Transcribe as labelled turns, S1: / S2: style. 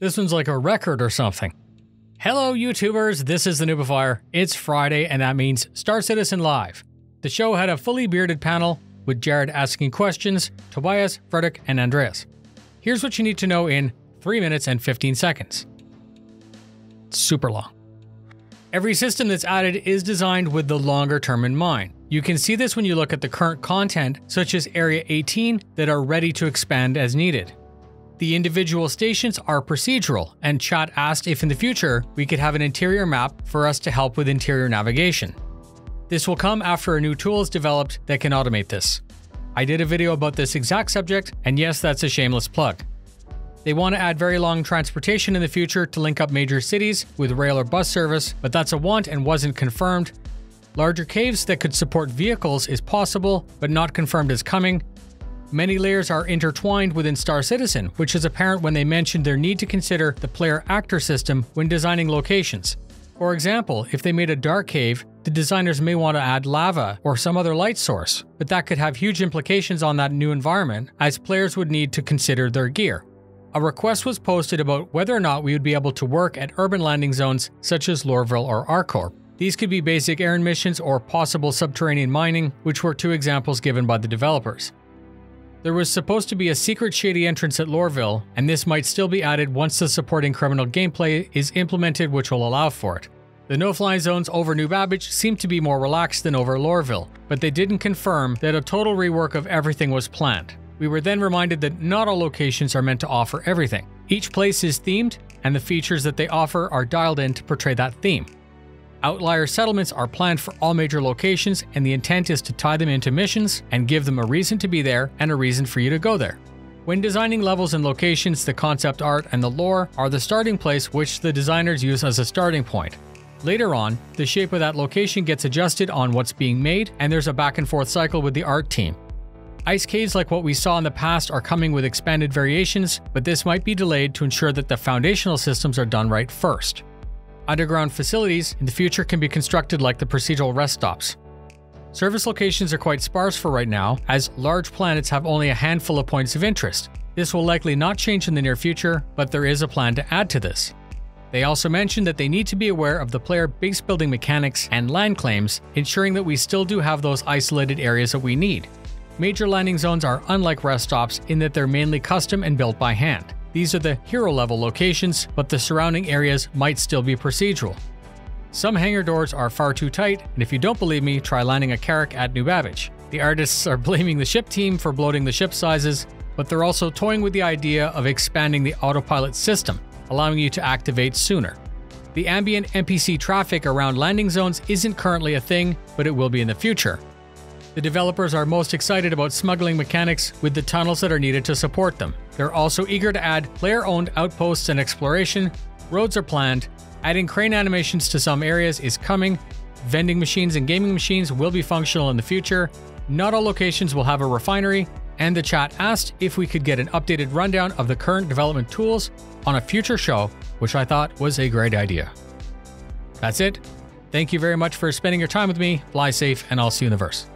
S1: This one's like a record or something. Hello YouTubers, this is the noobifier. It's Friday and that means Star Citizen Live. The show had a fully bearded panel with Jared asking questions, Tobias, Frederick, and Andreas. Here's what you need to know in 3 minutes and 15 seconds. It's super long. Every system that's added is designed with the longer term in mind. You can see this when you look at the current content, such as Area 18, that are ready to expand as needed. The individual stations are procedural, and chat asked if in the future we could have an interior map for us to help with interior navigation. This will come after a new tool is developed that can automate this. I did a video about this exact subject, and yes, that's a shameless plug. They want to add very long transportation in the future to link up major cities with rail or bus service, but that's a want and wasn't confirmed. Larger caves that could support vehicles is possible, but not confirmed as coming. Many layers are intertwined within Star Citizen, which is apparent when they mentioned their need to consider the player-actor system when designing locations. For example, if they made a dark cave, the designers may want to add lava or some other light source, but that could have huge implications on that new environment, as players would need to consider their gear. A request was posted about whether or not we would be able to work at urban landing zones such as Lorville or Arcorp. These could be basic errand missions or possible subterranean mining, which were two examples given by the developers. There was supposed to be a secret shady entrance at Lorville, and this might still be added once the supporting criminal gameplay is implemented, which will allow for it. The no-fly zones over New Babbage seem to be more relaxed than over Lorville, but they didn't confirm that a total rework of everything was planned. We were then reminded that not all locations are meant to offer everything. Each place is themed, and the features that they offer are dialed in to portray that theme. Outlier settlements are planned for all major locations, and the intent is to tie them into missions and give them a reason to be there and a reason for you to go there. When designing levels and locations, the concept art and the lore are the starting place which the designers use as a starting point. Later on, the shape of that location gets adjusted on what's being made, and there's a back and forth cycle with the art team. Ice caves like what we saw in the past are coming with expanded variations, but this might be delayed to ensure that the foundational systems are done right first. Underground facilities in the future can be constructed like the procedural rest stops. Service locations are quite sparse for right now, as large planets have only a handful of points of interest. This will likely not change in the near future, but there is a plan to add to this. They also mentioned that they need to be aware of the player base building mechanics and land claims, ensuring that we still do have those isolated areas that we need. Major landing zones are unlike rest stops in that they're mainly custom and built by hand. These are the hero-level locations, but the surrounding areas might still be procedural. Some hangar doors are far too tight, and if you don't believe me, try landing a Carrack at New Babbage. The artists are blaming the ship team for bloating the ship sizes, but they're also toying with the idea of expanding the autopilot system, allowing you to activate sooner. The ambient NPC traffic around landing zones isn't currently a thing, but it will be in the future. The developers are most excited about smuggling mechanics with the tunnels that are needed to support them. They're also eager to add player-owned outposts and exploration. Roads are planned. Adding crane animations to some areas is coming. Vending machines and gaming machines will be functional in the future. Not all locations will have a refinery. And the chat asked if we could get an updated rundown of the current development tools on a future show, which I thought was a great idea. That's it. Thank you very much for spending your time with me. Fly safe, and I'll see you in the verse.